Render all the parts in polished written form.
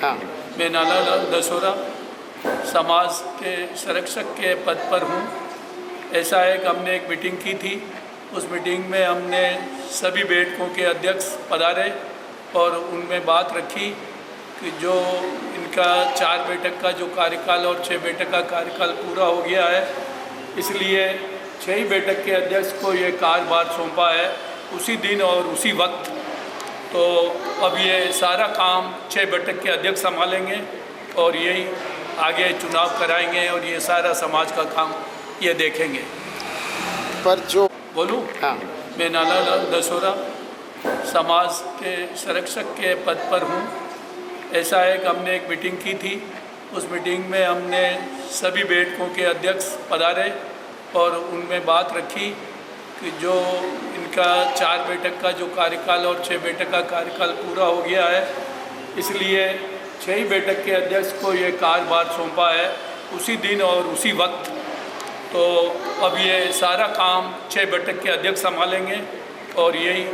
हाँ। मैं नालालाल दसोरा समाज के संरक्षक के पद पर हूँ। ऐसा है कि हमने एक मीटिंग की थी। उस मीटिंग में हमने सभी बैठकों के अध्यक्ष पधारे और उनमें बात रखी कि जो इनका 4 बैठक का जो कार्यकाल और 6 बैठक का कार्यकाल पूरा हो गया है, इसलिए 6 बैठक के अध्यक्ष को ये कार्यभार सौंपा है उसी दिन और उसी वक्त। तो अब ये सारा काम 6 बैठक के अध्यक्ष संभालेंगे और यही आगे चुनाव कराएंगे और ये सारा समाज का काम ये देखेंगे। पर जो बोलूँ? हाँ। मैं नालालाल दसोरा समाज के संरक्षक के पद पर हूँ। ऐसा है कि हमने एक मीटिंग की थी। उस मीटिंग में हमने सभी बैठकों के अध्यक्ष पधारे और उनमें बात रखी कि जो इनका 4 बैठक का जो कार्यकाल और 6 बैठक का कार्यकाल पूरा हो गया है, इसलिए 6 बैठक के अध्यक्ष को ये कार्यभार सौंपा है उसी दिन और उसी वक्त। तो अब ये सारा काम 6 बैठक के अध्यक्ष संभालेंगे और यही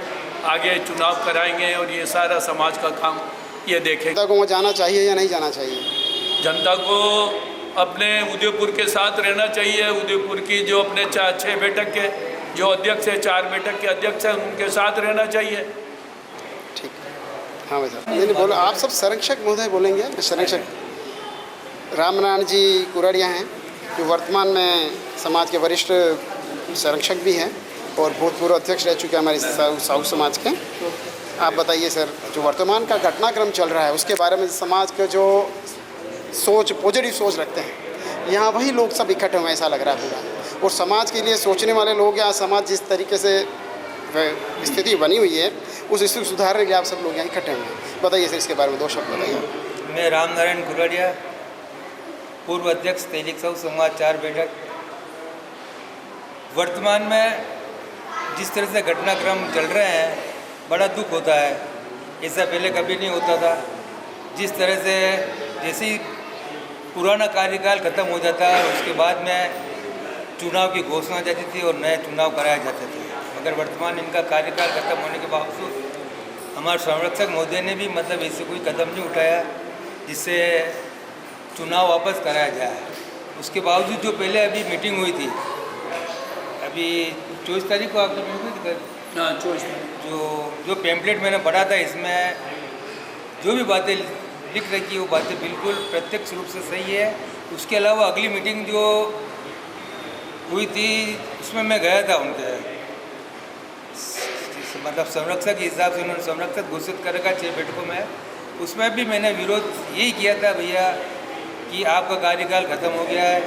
आगे चुनाव कराएंगे और ये सारा समाज का काम ये देखेंगे। जनता को वहाँ जाना चाहिए या नहीं जाना चाहिए? जनता को अपने उदयपुर के साथ रहना चाहिए। उदयपुर की जो अपने 6 बैठक के जो अध्यक्ष है, 4 बैठक के अध्यक्ष हैं, उनके साथ रहना चाहिए। ठीक है। हाँ भाई साहब, नहीं बोलो, आप सब संरक्षक महोदय बोलेंगे। संरक्षक रामनारायण जी कुराड़िया हैं जो वर्तमान में समाज के वरिष्ठ संरक्षक भी हैं और भूतपूर्व अध्यक्ष रह चुके हैं हमारे साहू समाज के। आप बताइए सर, जो वर्तमान का घटनाक्रम चल रहा है उसके बारे में समाज के जो सोच, पॉजिटिव सोच रखते हैं, यहाँ वही लोग सब इकट्ठे हुए ऐसा लग रहा है पूरा। और समाज के लिए सोचने वाले लोग या समाज जिस तरीके से स्थिति बनी हुई है उस स्थिति को सुधारने के लिए आप सब लोग यहाँ इकट्ठे हुए हैं। बताइए सर, इसके बारे में 2 शब्द बताइए। मैं रामनारायण कुराड़िया, पूर्व अध्यक्ष तेलिक साहू समाज 4 बैठक। वर्तमान में जिस तरह से घटनाक्रम चल रहे हैं, बड़ा दुख होता है। ऐसा पहले कभी नहीं होता था। जिस तरह से जैसे ही पुराना कार्यकाल ख़त्म हो जाता है उसके बाद में चुनाव की घोषणा जाती थी और नए चुनाव कराए जाते थे, मगर वर्तमान इनका कार्यकाल खत्म होने के बावजूद हमारे संरक्षक महोदय ने भी मतलब ऐसे कोई कदम नहीं उठाया जिससे चुनाव वापस कराया जाए। उसके बावजूद जो पहले अभी मीटिंग हुई थी, अभी 24 तारीख को आपकी मीटिंग हुई थी। हाँ, 24 तारीख। जो पैम्पलेट मैंने पढ़ा था, इसमें जो भी बातें लिख रखी वो बातें बिल्कुल प्रत्यक्ष रूप से सही है। उसके अलावा अगली मीटिंग जो हुई थी उसमें मैं गया था उनके, मतलब संरक्षक के हिसाब से उन्होंने संरक्षक घोषित करेगा 6 बैठकों में। उसमें भी मैंने विरोध यही किया था, भैया कि आपका कार्यकाल ख़त्म हो गया है,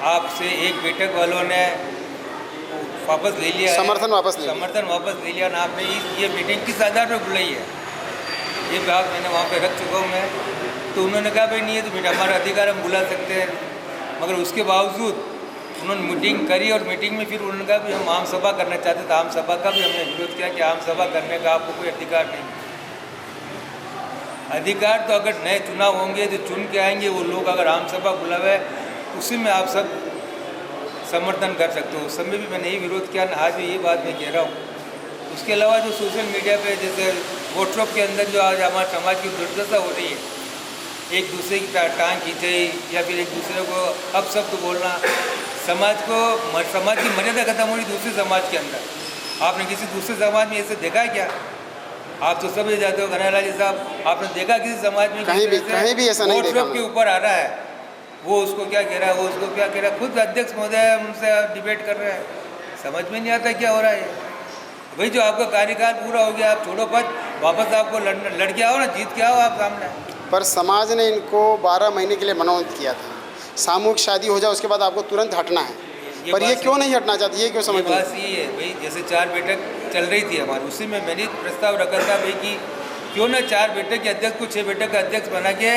आपसे 1 बैठक वालों ने वापस ले लिया, समर्थन वापस ले लिया और आपने ये मीटिंग किस आधार पर बुलाई है, ये बात मैंने वहाँ पे रख चुका हूँ मैं। तो उन्होंने कहा भाई नहीं है तो हमारा अधिकार हम बुला सकते हैं, मगर उसके बावजूद उन्होंने मीटिंग करी और मीटिंग में फिर उन्होंने कहा भी हम आम सभा करना चाहते थे। आम सभा का भी हमने विरोध किया कि आम सभा करने का आपको कोई अधिकार नहीं। अधिकार तो अगर नए चुनाव होंगे तो चुन के आएंगे वो लोग, अगर आम सभा बुलावे उसी में आप सब समर्थन कर सकते हो। उस समय भी मैंने यही विरोध किया, आज भी ये बात मैं कह रहा हूँ। उसके अलावा जो सोशल मीडिया पे जैसे व्हाट्सएप के अंदर जो आज हमारे समाज की दुर्दशा हो रही है, एक दूसरे की टांग खींचाई या फिर एक दूसरे को अपशब्द बोलना, समाज की मर्यादा खत्म हो रही दूसरे समाज के अंदर। आपने किसी दूसरे समाज में ऐसे देखा है क्या? आप तो सब जाते हो गणेला जी साहब, आपने देखा किसी समाज में कहीं भी ऐसा नहीं देखा। व्हाट्सएप के ऊपर आ रहा है, वो उसको क्या कह रहा है, वो उसको क्या कह रहा है, खुद अध्यक्ष महोदय उनसे डिबेट कर रहे हैं। समझ में नहीं आता क्या हो रहा है। भाई जो आपका कार्यकाल पूरा हो गया, आप छोड़ो पद, वापस आपको लड़ के आओ ना, जीत के आओ आप सामने। पर समाज ने इनको 12 महीने के लिए मनोनीत किया था, सामूहिक शादी हो जाए उसके बाद आपको तुरंत हटना है, पर ये क्यों नहीं हटना चाहती, ये क्यों समझ नहीं? बात ये है भाई, जैसे 4 बैठक चल रही थी हमारी, उसी में मैंने प्रस्ताव रखा था भाई कि क्यों ना 4 बैठक के अध्यक्ष को 6 बैठक का अध्यक्ष बना के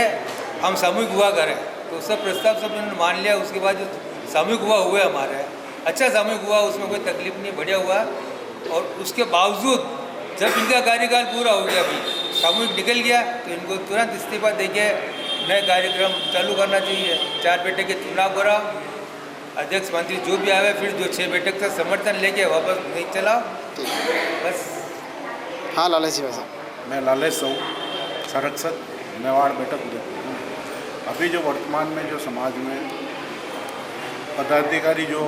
हम सामूहिक हुआ करें। तो सब प्रस्ताव सब उन्होंने मान लिया। उसके बाद जो सामूहिक हुआ हुआ हमारे, अच्छा सामूहिक हुआ, उसमें कोई तकलीफ नहीं, बढ़िया हुआ। और उसके बावजूद जब इनका कार्यकाल पूरा हो गया, भाई सामूहिक निकल गया, तो इनको तुरंत इस्तीफा देके नए कार्यक्रम चालू करना चाहिए। 4 बैठक के चुनाव कराओ, अध्यक्ष मंत्री जो भी आवे, फिर जो 6 बैठक का समर्थन लेके वापस नहीं चलाओ, बस। हाँ लालेश जी, वैसा मैं लालेश हूँ, संरक्षक मेवाड़ बैठक उदयपुर में। अभी जो वर्तमान में जो समाज में पदाधिकारी जो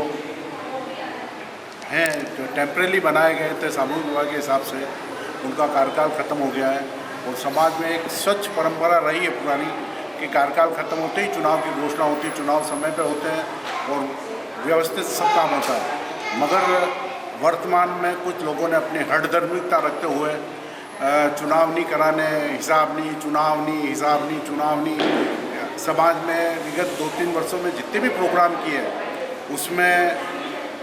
हैं, जो टेम्परेरी बनाए गए थे सामूहिक विवाह के हिसाब से, उनका कार्यकाल ख़त्म हो गया है। और समाज में एक स्वच्छ परंपरा रही है पुरानी कि कार्यकाल ख़त्म होते ही चुनाव की घोषणा होती है, चुनाव समय पे होते हैं और व्यवस्थित सब काम होता है। मगर वर्तमान में कुछ लोगों ने अपनी हठधर्मिकता रखते हुए चुनाव नहीं कराने, हिसाब नहीं, चुनाव नहीं, हिसाब नहीं, चुनाव नहीं, समाज में विगत 2-3 वर्षों में जितने भी प्रोग्राम किए उसमें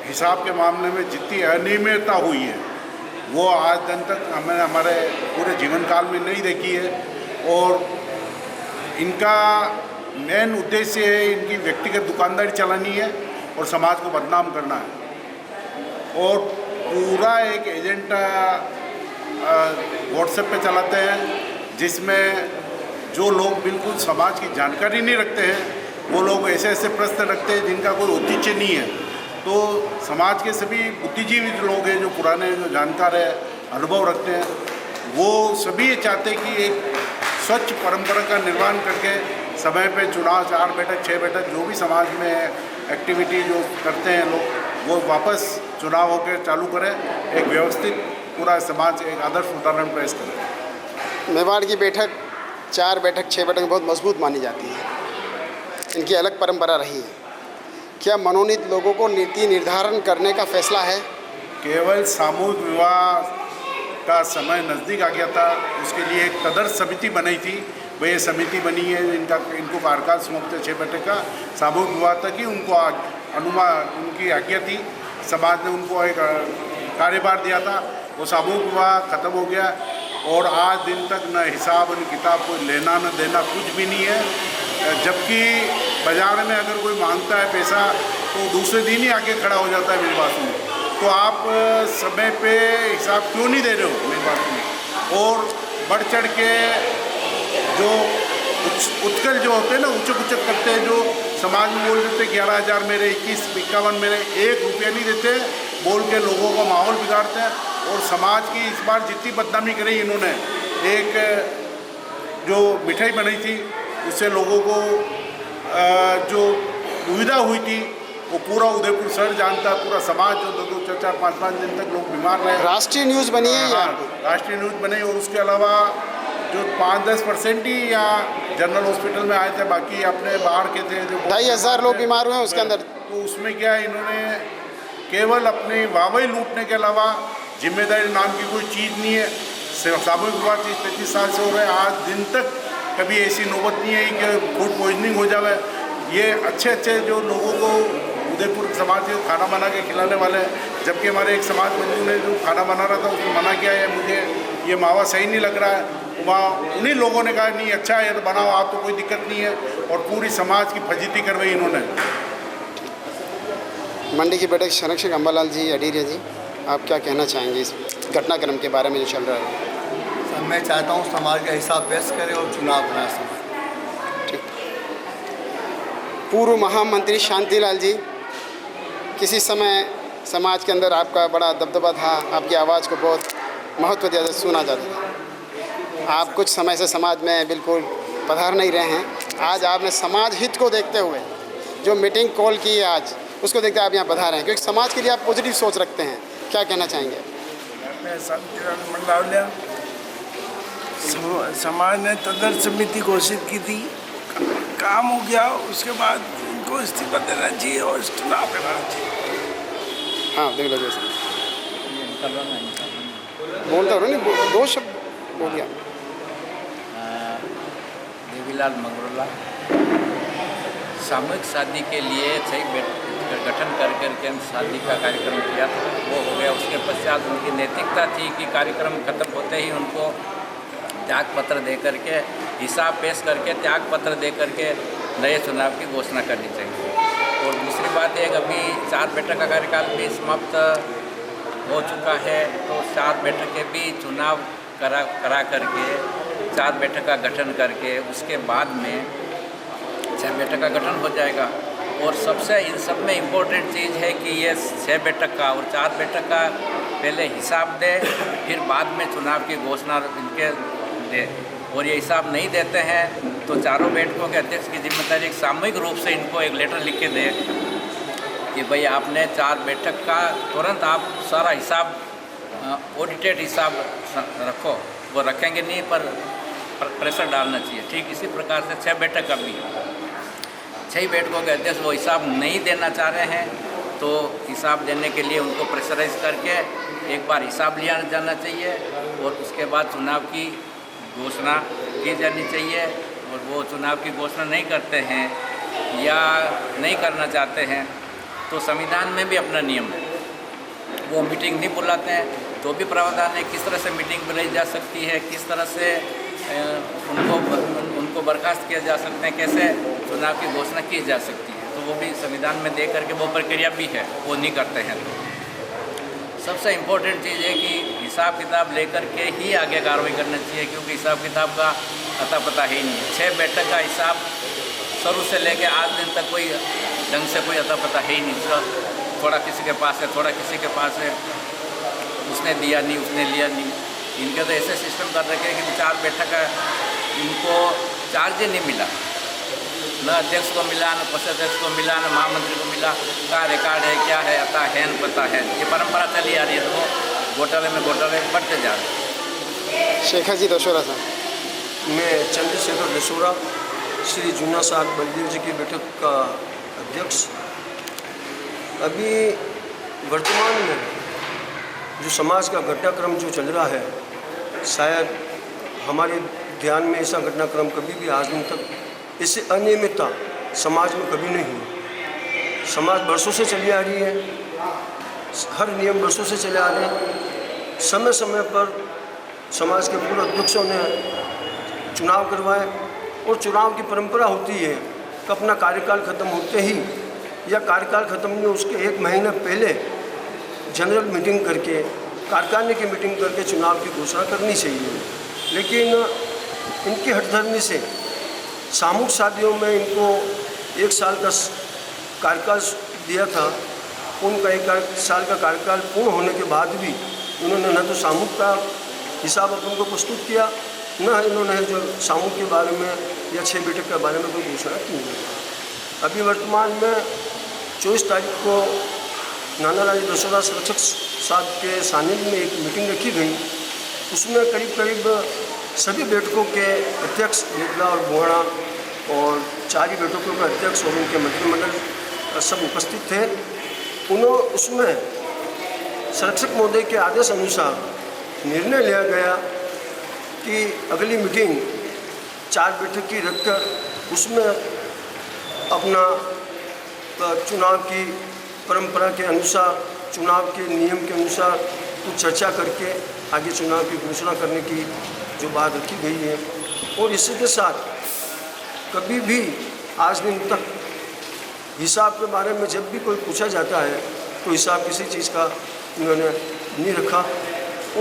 हिसाब के मामले में जितनी अनियमितता हुई है वो आज दिन तक हमने हमारे पूरे जीवन काल में नहीं देखी है। और इनका मेन उद्देश्य है इनकी व्यक्तिगत दुकानदारी चलानी है और समाज को बदनाम करना है। और पूरा एक एजेंडा व्हाट्सएप पे चलाते हैं जिसमें जो लोग बिल्कुल समाज की जानकारी नहीं रखते हैं वो लोग ऐसे ऐसे प्रश्न रखते हैं जिनका कोई औचित्य नहीं है। तो समाज के सभी बुद्धिजीवी जो लोग हैं, जो पुराने जो जानकार है, अनुभव रखते हैं, वो सभी ये चाहते हैं कि एक स्वच्छ परंपरा का निर्माण करके समय पे चुनाव 4 बैठक 6 बैठक जो भी समाज में एक्टिविटी जो करते हैं लोग वो वापस चुनाव होकर चालू करें, एक व्यवस्थित पूरा समाज एक आदर्श उदाहरण पेश करें। मेवाड़ की बैठक 4 बैठक 6 बैठक बहुत मजबूत मानी जाती है, इनकी अलग परंपरा रही है। क्या मनोनीत लोगों को नीति निर्धारण करने का फैसला है? केवल सामूहिक विवाह का समय नज़दीक आ गया था, उसके लिए एक तदर्थ समिति बनाई थी। वह ये समिति बनी है, इनको कार्यकाल समाप्त 6 बैठक का, सामूहिक विवाह तक ही उनको उनकी आज्ञा थी। समाज ने उनको एक कार्यभार दिया था, वो सामूहिक विवाह ख़त्म हो गया और आज दिन तक न हिसाब न किताब, कोई लेना न देना कुछ भी नहीं है। जबकि बाज़ार में अगर कोई मांगता है पैसा तो दूसरे दिन ही आके खड़ा हो जाता है मेरी बात में। तो आप समय पे हिसाब क्यों नहीं दे रहे हो मेरी बात में? और बढ़ चढ़ के जो उत्कल जो होते हैं ना, उचक करते हैं, जो समाज में बोल देते 11,000 मेरे, 21-51 मेरे, 1 रुपया नहीं देते, बोल के लोगों का माहौल बिगाड़ते हैं। और समाज की इस बार जितनी बदनामी करी इन्होंने, एक जो मिठाई बनाई थी उससे लोगों को जो दुविधा हुई थी वो पूरा उदयपुर शहर जानता है, पूरा समाज जो 2-2, 4-4, 5-5 दिन तक लोग बीमार रहे। राष्ट्रीय न्यूज़ बनी है हाँ, राष्ट्रीय न्यूज़ बनी। और उसके अलावा जो 5-10% ही यहाँ जनरल हॉस्पिटल में आए थे, बाकी अपने बाहर के थे जो 2,500 लोग बीमार हुए हैं उसके अंदर। तो उसमें क्या इन्होंने केवल अपनी वाहवाही लूटने के अलावा जिम्मेदारी नाम की कोई चीज़ नहीं है। सामूहिक विवाह 30-35 साल से हो रहे हैं, आज दिन तक कभी ऐसी नौबत नहीं है कि फूड पॉइजनिंग हो जाए। ये अच्छे जो लोगों को उदयपुर समाज के खाना बना के खिलाने वाले हैं, जबकि हमारे एक समाज बंधु ने जो खाना बना रहा था उसने मना किया है, मुझे ये मावा सही नहीं लग रहा है। वहाँ उन्हीं लोगों ने कहा नहीं अच्छा है तो बनाओ आप, तो कोई दिक्कत नहीं है, और पूरी समाज की फजीती करवाई इन्होंने। मंडी की बैठक संरक्षक अंबालाल जी अडीरिया जी, आप क्या कहना चाहेंगे इस घटनाक्रम के बारे में जो चल रहा है? सर मैं चाहता हूँ समाज का हिसाब पेश करे और चुनाव कराए समाज। ठीक। पूर्व महामंत्री शांतिलाल जी, किसी समय समाज के अंदर आपका बड़ा दबदबा था, आपकी आवाज़ को बहुत महत्व दिया सुना जाता था। आप कुछ समय से समाज में बिल्कुल पधार नहीं रहे हैं। आज आपने समाज हित को देखते हुए जो मीटिंग कॉल की है आज, उसको देखते आप यहाँ पधार रहे हैं, क्योंकि समाज के लिए आप पॉजिटिव सोच रखते हैं। क्या कहना चाहेंगे? मैं शांतिलाल मंडावलिया, समाज ने तदर्थ समिति घोषित की थी, काम हो गया, उसके बाद इनको इस्तीफा देना चाहिए और चुनाव कराना चाहिए। हाँ देख लो जैसे बोलता हूँ नहीं, 2 शब्द बोलिए। देवीलाल मंगरोला, सामूहिक शादी के लिए सही गठन करके हम शादी का कार्यक्रम किया था, वो हो गया। उसके पश्चात उनकी नैतिकता थी कि कार्यक्रम खत्म होते ही उनको त्याग पत्र दे करके, हिसाब पेश करके त्याग पत्र दे करके नए चुनाव की घोषणा करनी चाहिए। और दूसरी बात है कि अभी 4 बैठक का कार्यकाल भी समाप्त हो चुका है, तो 4 बैठक के भी चुनाव करा करके 4 बैठक का गठन करके उसके बाद में 6 बैठक का गठन हो जाएगा। और सबसे इन सब में इम्पोर्टेंट चीज़ है कि ये 6 बैठक का और 4 बैठक का पहले हिसाब दे, फिर बाद में चुनाव की घोषणा इनके दे। और ये हिसाब नहीं देते हैं तो चारों बैठकों के अध्यक्ष की जिम्मेदारी एक सामूहिक रूप से इनको एक लेटर लिख के दे कि भाई आपने 4 बैठक का तुरंत आप सारा हिसाब ऑडिटेड हिसाब रखो। वो रखेंगे नहीं पर प्रेशर डालना चाहिए। ठीक इसी प्रकार से 6 बैठक का भी 6 बैठकों के अध्यक्ष वो हिसाब नहीं देना चाह रहे हैं तो हिसाब देने के लिए उनको प्रेशराइज करके एक बार हिसाब लिया जाना चाहिए और उसके बाद चुनाव की घोषणा की जानी चाहिए। और वो चुनाव की घोषणा नहीं करते हैं या नहीं करना चाहते हैं तो संविधान में भी अपना नियम है, वो मीटिंग नहीं बुलाते हैं तो भी प्रावधान है किस तरह से मीटिंग बुलाई जा सकती है, किस तरह से उनको बर्खास्त किया जा सकते हैं, कैसे चुनाव की घोषणा की जा सकती है। तो वो भी संविधान में दे करके वो प्रक्रिया भी है, वो नहीं करते हैं। सबसे इम्पोर्टेंट चीज़ है कि हिसाब किताब लेकर के ही आगे कार्रवाई करना चाहिए क्योंकि हिसाब किताब का अता पता ही नहीं है। 6 बैठक का हिसाब शुरू से लेकर आज दिन तक कोई ढंग से कोई अता पता है ही नहीं। थोड़ा किसी के पास है, थोड़ा किसी के पास है, उसने दिया नहीं, उसने लिया नहीं। इनके तो ऐसे सिस्टम कर रखे हैं कि 4 बैठक का इनको चार्ज ही नहीं मिला, न अध्यक्ष को मिला, न कोषाध्यक्ष को मिला, न महामंत्री को मिला। कहाँ रिकॉर्ड है, क्या है, अता है न पता है। ये परंपरा चली आ रही है तो वो घोटाले में घोटाले बढ़ते जा रहे हैं। शेखर जी दशोरा साहब। मैं चंद्रशेखर दशोरा श्री जूना साग बलदेव जी की बैठक का अध्यक्ष। अभी वर्तमान में जो समाज का घटनाक्रम जो चल रहा है, शायद हमारे ध्यान में ऐसा घटनाक्रम कभी भी आज दिन तक ऐसे अनियमितता समाज में कभी नहीं हुई। समाज वर्षों से चली आ रही है, हर नियम वर्षों से चले आ रहे हैं। समय समय पर समाज के पूर्व अध्यक्षों ने चुनाव करवाए और चुनाव की परंपरा होती है कि अपना कार्यकाल ख़त्म होते ही या कार्यकाल ख़त्म नहीं उसके 1 महीने पहले जनरल मीटिंग करके, कारखाने की मीटिंग करके चुनाव की घोषणा करनी चाहिए। लेकिन इनकी हठधर्मी से सामूहिक शादियों में इनको 1 साल का कार्यकाल दिया था। उनका 1 साल का कार्यकाल पूर्ण होने के बाद भी उन्होंने न तो सामूहिक का हिसाब अपन को प्रस्तुत किया, न इन्होंने जो सामूहिक के बारे में या 6 बैठक के बारे में कोई घोषणा की नहीं। अभी वर्तमान में 24 तारीख को नानालाल दशोरा संरक्षक साहब के सानिध्य में एक मीटिंग रखी गई। उसमें करीब करीब सभी बैठकों के अध्यक्ष मेघला और बुहाना और 4 ही बैठकों के अध्यक्ष और उनके मंत्रिमंडल सब उपस्थित थे। उसमें संरक्षक महोदय के आदेश अनुसार निर्णय लिया गया कि अगली मीटिंग 4 बैठक की रखकर उसमें अपना चुनाव की परंपरा के अनुसार, चुनाव के नियम के अनुसार कुछ चर्चा करके आगे चुनाव की घोषणा करने की जो बात रखी गई है। और इसी के साथ कभी भी आज दिन तक हिसाब के बारे में जब भी कोई पूछा जाता है तो हिसाब किसी चीज़ का उन्होंने नहीं रखा।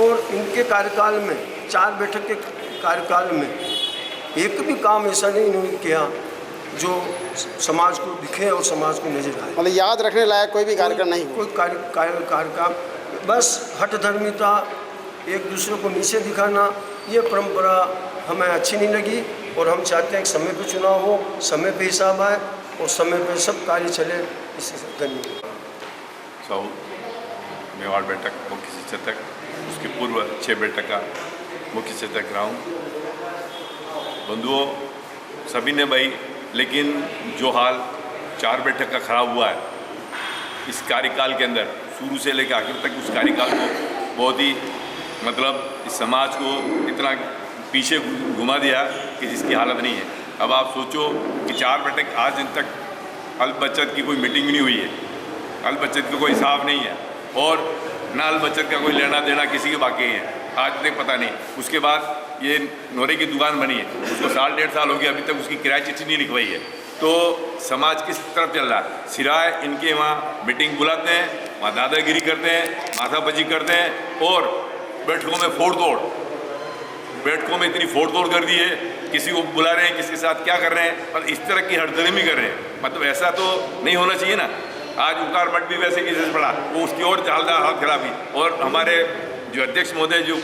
और इनके कार्यकाल में 4 बैठक के कार्यकाल में एक भी काम ऐसा नहीं इन्होंने किया जो समाज को दिखे और समाज को नजर आए। मतलब याद रखने लायक कोई भी कार्यक्रम नहीं हुआ। कोई कार्यक्रम, बस हठधर्मिता, एक दूसरे को नीचे दिखाना, ये परंपरा हमें अच्छी नहीं लगी। और हम चाहते हैं कि समय पे चुनाव हो, समय पे हिसाब आए और समय पे सब कार्य चले। इसी से धन्यवाद। मेवाड़ बैठक मुख्य सचेतक, उसके पूर्व 6 बैठक का मुख्य सचेतक रहा हूँ। बंधुओं, सभी ने भाई, लेकिन जो हाल 4 बैठक का ख़राब हुआ है इस कार्यकाल के अंदर, शुरू से लेकर आखिर तक उस कार्यकाल को बहुत ही मतलब इस समाज को इतना पीछे घुमा दिया कि जिसकी हालत नहीं है। अब आप सोचो कि 4 बैठक आज दिन तक अल्प बचत की कोई मीटिंग नहीं हुई है, अल्प बचत का कोई हिसाब नहीं है और न अल्प बचत का कोई लेना देना किसी के बाकी है, आज तक पता नहीं। उसके बाद ये नोरे की दुकान बनी है, उसको 1.5 साल हो गया, अभी तक उसकी किराए चिट्ठी नहीं लिखवाई है। तो समाज किस तरफ चल रहा है? सिराय इनके वहाँ मीटिंग बुलाते हैं, वहाँ दादागिरी करते हैं, माथापची करते हैं और बैठकों में फोड़ तोड़, बैठकों में इतनी फोड़ तोड़ कर दी है, किसी को बुला रहे हैं, किसी के साथ क्या कर रहे हैं, और इस तरह की हड़दंगी कर रहे हैं। मतलब ऐसा तो नहीं होना चाहिए ना। आज उकार मठ भी वैसे किसी से पड़ा, वो उसकी और जालदार हाथ खराबी। और हमारे जो अध्यक्ष महोदय जो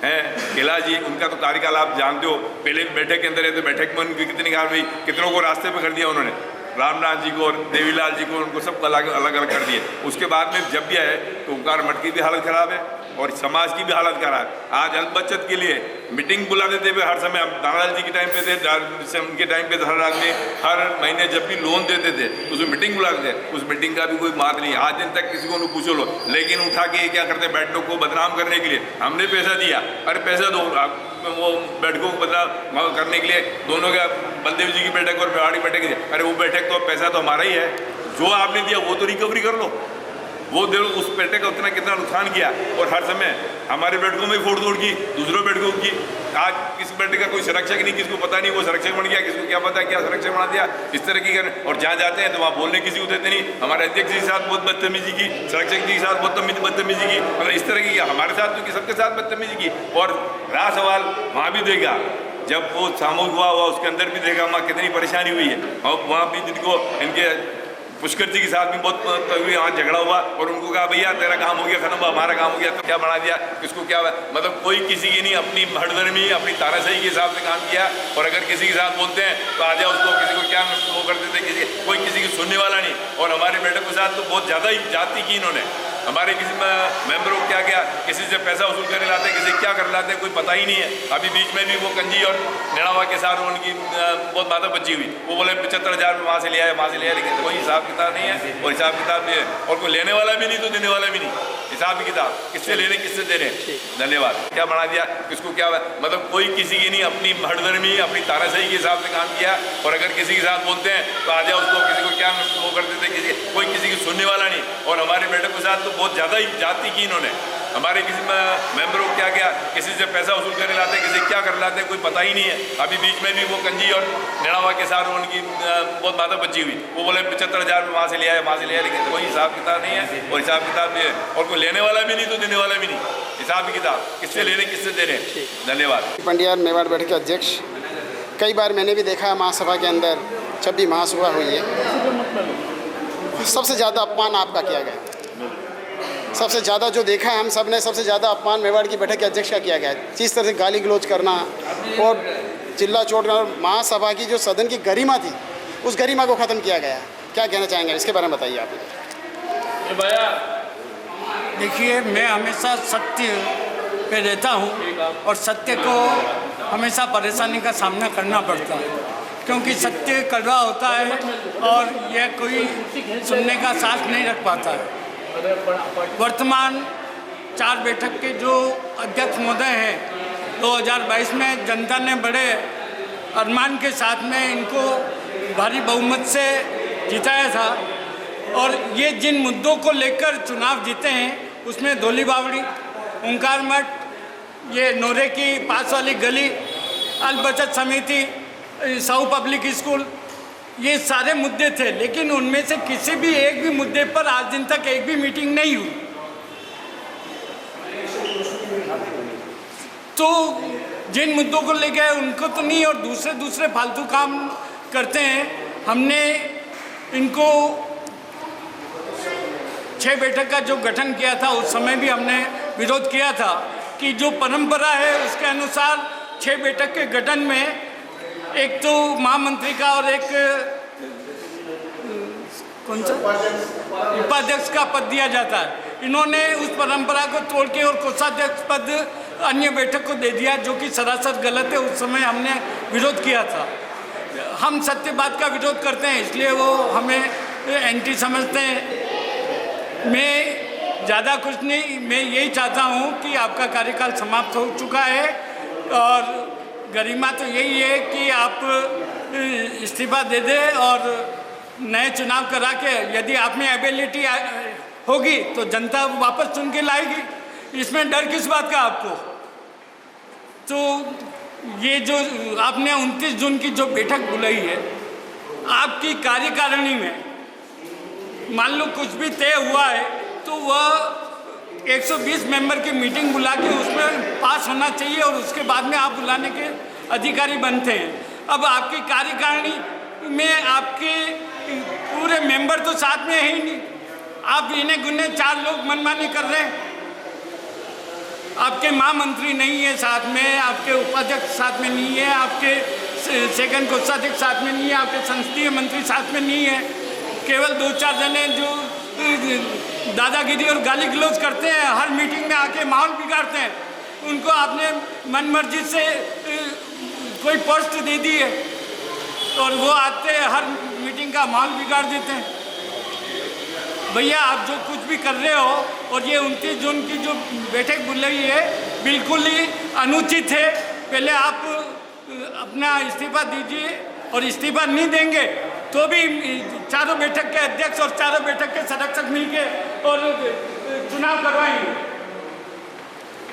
हैं कैलाश जी, उनका तो कार्यकाल आप जानते हो, पहले बैठक के अंदर है तो बैठक में उनकी कितनी कार्रवाई, कितनों को रास्ते पे कर दिया उन्होंने, रामनाथ जी को और देवीलाल जी को, उनको सबको अलग अलग कर दिए। उसके बाद में जब भी आए तो ओंकार मठ की भी हालत ख़राब है और समाज की भी हालत खराब है। आज अल्प बचत के लिए मीटिंग बुला देते हुए हर समय, हम दानालाल जी के टाइम पे थे, उनके टाइम पे हर आदमी हर महीने जब भी लोन देते थे तो उसमें मीटिंग बुलाते थे, उस मीटिंग का भी कोई बात नहीं। आज दिन तक किसी को नहीं पूछो लो, लेकिन उठा के क्या करते, बैठकों को बदनाम करने के लिए हमने पैसा दिया, अरे पैसा दो, वो बैठकों को बदनाम करने के लिए दोनों का बलदेव जी की बैठक और मेवाड़ी बैठक, अरे वो बैठक तो पैसा तो हमारा ही है, जो आपने दिया वो तो रिकवरी कर लो, वो दे लो। उस बैठक का उतना कितना नुकसान किया और हर समय हमारे बैठकों में फोड़ तोड़ की, दूसरों बैठकों की। आज किस बैठक का कोई संरक्षक नहीं, किसको पता नहीं वो संरक्षक बन गया, किसको क्या पता क्या संरक्षक बना दिया, इस तरह की कर। और जहाँ जाते हैं तो वहाँ बोलने किसी को देते नहीं। हमारे अध्यक्ष जी के साथ बहुत बदतमीजी की, संरक्षक जी के साथ बहुत बदतमीजी की, मतलब इस तरह की हमारे साथ क्योंकि सबके साथ बदतमीजी की। और रहा सवाल वहाँ भी देगा, जब वो सामूहिक हुआ उसके अंदर भी देखा वहाँ कितनी परेशानी हुई है, और वहाँ भी जिनको इनके पुष्कर जी के साथ भी बहुत वहाँ झगड़ा हुआ और उनको कहा भैया तेरा काम हो गया खत्म, हमारा काम हो गया तो क्या बना दिया, किसको क्या, मतलब कोई किसी की नहीं, अपनी हड़धर्मी अपनी तानाशाही के हिसाब से काम किया। और अगर किसी के साथ बोलते हैं तो आ जाओ उसको, किसी को क्या वो कर देते, कोई किसी की सुनने वाला नहीं। और हमारे बैठक के साथ तो बहुत ज़्यादा ही जाति की इन्होंने, हमारे किसी मेंबरों को क्या किया, किसी से पैसा वसूल करने लाते, किसी क्या कर लाते, कोई पता ही नहीं है। अभी बीच में भी वो कंजी और नेड़ावा के साथ उनकी बहुत बाधा बची हुई, वो बोले 75,000 में वहाँ से ले आए, वहाँ से ले आए, लेकिन कोई हिसाब किताब नहीं है और हिसाब किताब भी है और कोई लेने वाला भी नहीं तो देने वाला भी नहीं। हिसाब किताब किससे ले रहे किससे दे रहे। धन्यवाद। क्या बना दिया, किसको क्या, मतलब कोई किसी की नहीं, अपनी हड़धर्मी अपनी तानाशाही के हिसाब से काम किया। और अगर किसी के साथ बोलते हैं तो आ जाओ उसको, किसी को क्या वो कर देते, कोई किसी की सुनने वाला नहीं। और हमारे बैठक के साथ तो बहुत ज़्यादा ही जाति की इन्होंने, हमारे किसी मेंबरों को क्या किया, किसी से पैसा वसूल करने लाते, किसी क्या कर लाते, कोई पता ही नहीं है। अभी बीच में भी वो कंजी और नेड़ावा के साथ उनकी बहुत बाधा बची हुई, वो बोले 75,000 में वहाँ से ले आए, वहाँ से ले आए, लेकिन कोई हिसाब किताब नहीं है और हिसाब किताब भी है और कोई लेने वाला भी नहीं तो देने वाला भी नहीं। हिसाब किताब किससे ले रहे किससे दे रहे। धन्यवाद। पंडियार मेवाड़ बैठक के अध्यक्ष, कई बार मैंने भी देखा महासभा के अंदर जब भी महासभा हुई है, सबसे ज़्यादा अपमान आपका किया गया। सबसे ज़्यादा जो देखा है हम सब ने, सबसे ज़्यादा अपमान मेवाड़ की बैठक के अध्यक्ष का किया गया है। जिस तरह से गाली गलौज करना और चिल्ला चोट करना, महासभा की जो सदन की गरिमा थी उस गरिमा को ख़त्म किया गया। क्या कहना चाहेंगे इसके बारे में, बताइए आप। देखिए, मैं हमेशा सत्य पे रहता हूँ और सत्य को हमेशा परेशानी का सामना करना पड़ता है, क्योंकि सत्य कड़वा होता है और यह कोई सुनने का साथ नहीं रख पाता है। वर्तमान 4 बैठक के जो अध्यक्ष महोदय हैं, 2022 में जनता ने बड़े अरमान के साथ में इनको भारी बहुमत से जिताया था और ये जिन मुद्दों को लेकर चुनाव जीते हैं उसमें धोली बावड़ी, ओंकार मठ, ये नोरे की पास वाली गली, अल्प बचत समिति, साउ पब्लिक स्कूल, ये सारे मुद्दे थे। लेकिन उनमें से किसी भी एक भी मुद्दे पर आज दिन तक एक भी मीटिंग नहीं हुई। तो जिन मुद्दों को लेकर उनको तो नहीं, और दूसरे फालतू काम करते हैं। हमने इनको 6 बैठक का जो गठन किया था उस समय भी हमने विरोध किया था कि जो परंपरा है उसके अनुसार 6 बैठक के गठन में एक तो महामंत्री का और एक कौन सा उपाध्यक्ष का पद दिया जाता है। इन्होंने उस परंपरा को तोड़ के और कोषाध्यक्ष पद अन्य बैठक को दे दिया, जो कि सरासर गलत है। उस समय हमने विरोध किया था। हम सत्यवाद का विरोध करते हैं, इसलिए वो हमें एंटी समझते हैं। मैं ज़्यादा कुछ नहीं, मैं यही चाहता हूँ कि आपका कार्यकाल समाप्त हो चुका है और गरिमा तो यही है कि आप इस्तीफा दे दें और नए चुनाव करा के, यदि आप में एबिलिटी होगी तो जनता वापस चुन के लाएगी। इसमें डर किस बात का आपको। तो ये जो आपने 29 जून की जो बैठक बुलाई है, आपकी कार्यकारिणी में मान लो कुछ भी तय हुआ है तो वह 120 मेंबर की मीटिंग बुला के उसमें पास होना चाहिए और उसके बाद में आप बुलाने के अधिकारी बनते हैं। अब आपकी कार्यकारिणी में आपके पूरे मेंबर तो साथ में है ही नहीं। आप इन्हें गुने 4 लोग मनमानी कर रहे हैं। आपके महामंत्री नहीं है साथ में, आपके उपाध्यक्ष साथ में नहीं है, आपके सेकंड कोषाध्यक्ष साथ में नहीं है, आपके संसदीय मंत्री साथ में नहीं है। केवल 2-4 जने जो दादागिरी और गाली गलौज करते हैं, हर मीटिंग में आके माहौल बिगाड़ते हैं, उनको आपने मनमर्जी से कोई पोस्ट दे दी है और वो आते हर मीटिंग का माहौल बिगाड़ देते हैं। भैया आप जो कुछ भी कर रहे हो और ये 29 जून की जो बैठक बुलाई है बिल्कुल ही अनुचित है। पहले आप अपना इस्तीफा दीजिए और इस्तीफा नहीं देंगे तो भी चारों बैठक के अध्यक्ष और चारों बैठक के संरक्षक मिलके और चुनाव करवाएंगे।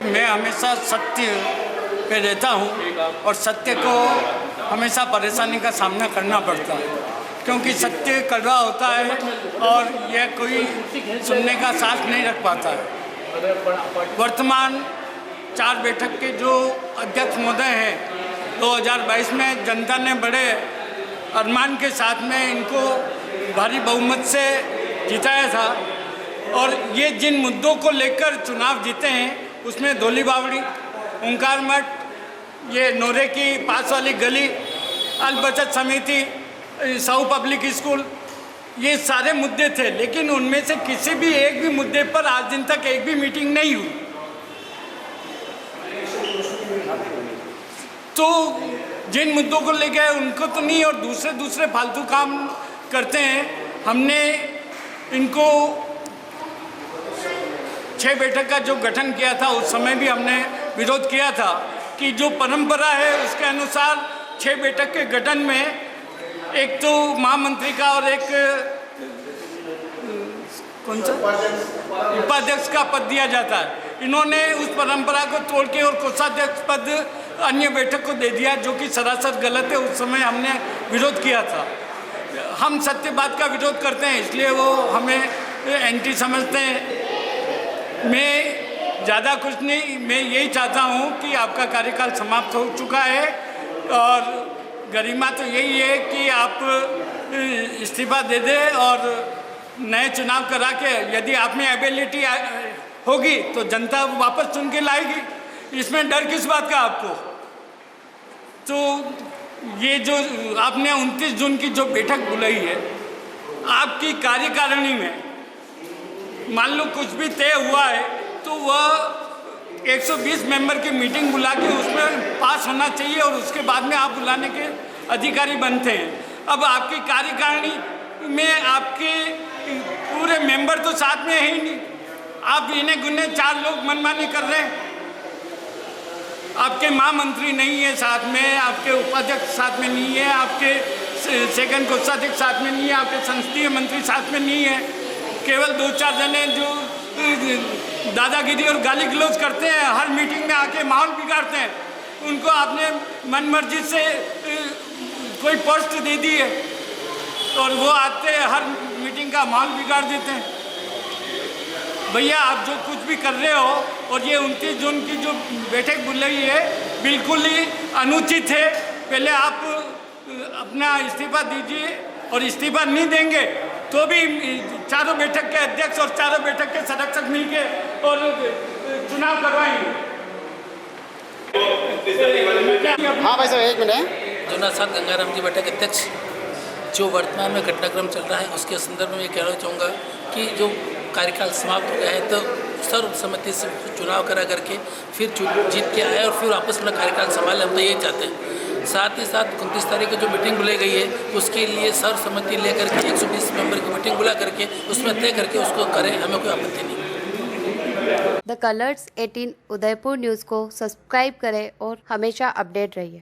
मैं हमेशा सत्य पे रहता हूँ और सत्य को हमेशा परेशानी का सामना करना पड़ता है, क्योंकि सत्य कड़वा होता है और यह कोई सुनने का साथ नहीं रख पाता है। वर्तमान 4 बैठक के जो अध्यक्ष महोदय हैं 2022 में जनता ने बड़े अरमान के साथ में इनको भारी बहुमत से जिताया था और ये जिन मुद्दों को लेकर चुनाव जीते हैं उसमें धोली बावड़ी, ओंकार मठ, ये नोरे की पास वाली गली, अल बचत समिति, साउ पब्लिक स्कूल, ये सारे मुद्दे थे। लेकिन उनमें से किसी भी एक भी मुद्दे पर आज दिन तक एक भी मीटिंग नहीं हुई। तो जिन मुद्दों को ले गए उनको तो नहीं और दूसरे फालतू काम करते हैं। हमने इनको 6 बैठक का जो गठन किया था उस समय भी हमने विरोध किया था कि जो परंपरा है उसके अनुसार 6 बैठक के गठन में एक तो महामंत्री का और एक कौन सा उपाध्यक्ष का पद दिया जाता है। इन्होंने उस परंपरा को तोड़ के और कोषाध्यक्ष पद अन्य बैठक को दे दिया, जो कि सरासर गलत है। उस समय हमने विरोध किया था। हम सत्यवाद का विरोध करते हैं इसलिए वो हमें एंटी समझते हैं। मैं ज़्यादा कुछ नहीं, मैं यही चाहता हूँ कि आपका कार्यकाल समाप्त हो चुका है और गरिमा तो यही है कि आप इस्तीफा दे दें और नए चुनाव करा के, यदि आप में एबिलिटी होगी तो जनता वापस चुन के लाएगी। इसमें डर किस बात का आपको? तो ये जो आपने 29 जून की जो बैठक बुलाई है, आपकी कार्यकारिणी में मान लो कुछ भी तय हुआ है तो वह 120 मेंबर की मीटिंग बुला के उसमें पास होना चाहिए और उसके बाद में आप बुलाने के अधिकारी बनते हैं। अब आपकी कार्यकारिणी में आपके पूरे मेंबर तो साथ में है ही नहीं। आप गिने गुने 4 लोग मनमानी कर रहे हैं। आपके महामंत्री नहीं है साथ में, आपके उपाध्यक्ष साथ में नहीं है, आपके सेकंड कोषाध्यक्ष साथ में नहीं है, आपके संसदीय मंत्री साथ में नहीं है। केवल 2-4 जने जो दादागिरी और गाली गलौज करते हैं, हर मीटिंग में आके माहौल बिगाड़ते हैं, उनको आपने मनमर्जी से कोई पोस्ट दे दी है और वो आते हर मीटिंग का माहौल बिगाड़ देते हैं। भैया आप जो कुछ भी कर रहे हो और ये 29 जून की जो बैठक बुलाई है बिल्कुल ही अनुचित है। पहले आप अपना इस्तीफा दीजिए और इस्तीफा नहीं देंगे तो भी चारों बैठक के अध्यक्ष और चारों बैठक के संरक्षक मिलके और चुनाव करवाएंगे। हाँ भाई साहब, 1 मिनट। जुना साथ गंगाराम जी बैठक अध्यक्ष, जो वर्तमान में घटनाक्रम चल रहा है उसके संदर्भ में ये कहना चाहूँगा कि जो कार्यकाल समाप्त हो गया है तो सर्वसम्मति से चुनाव करा करके फिर जीत के आए और फिर वापस अपना कार्यकाल संभाले। हम तो यही चाहते हैं। साथ ही साथ 29 तारीख को जो मीटिंग बुलाई गई है उसके लिए सर्वसम्मति लेकर के 120 मेंबर की मीटिंग बुला करके उसमें तय करके उसको करें, हमें कोई आपत्ति नहीं। द कलर्स 18 उदयपुर न्यूज़ को सब्सक्राइब करें और हमेशा अपडेट रहिए।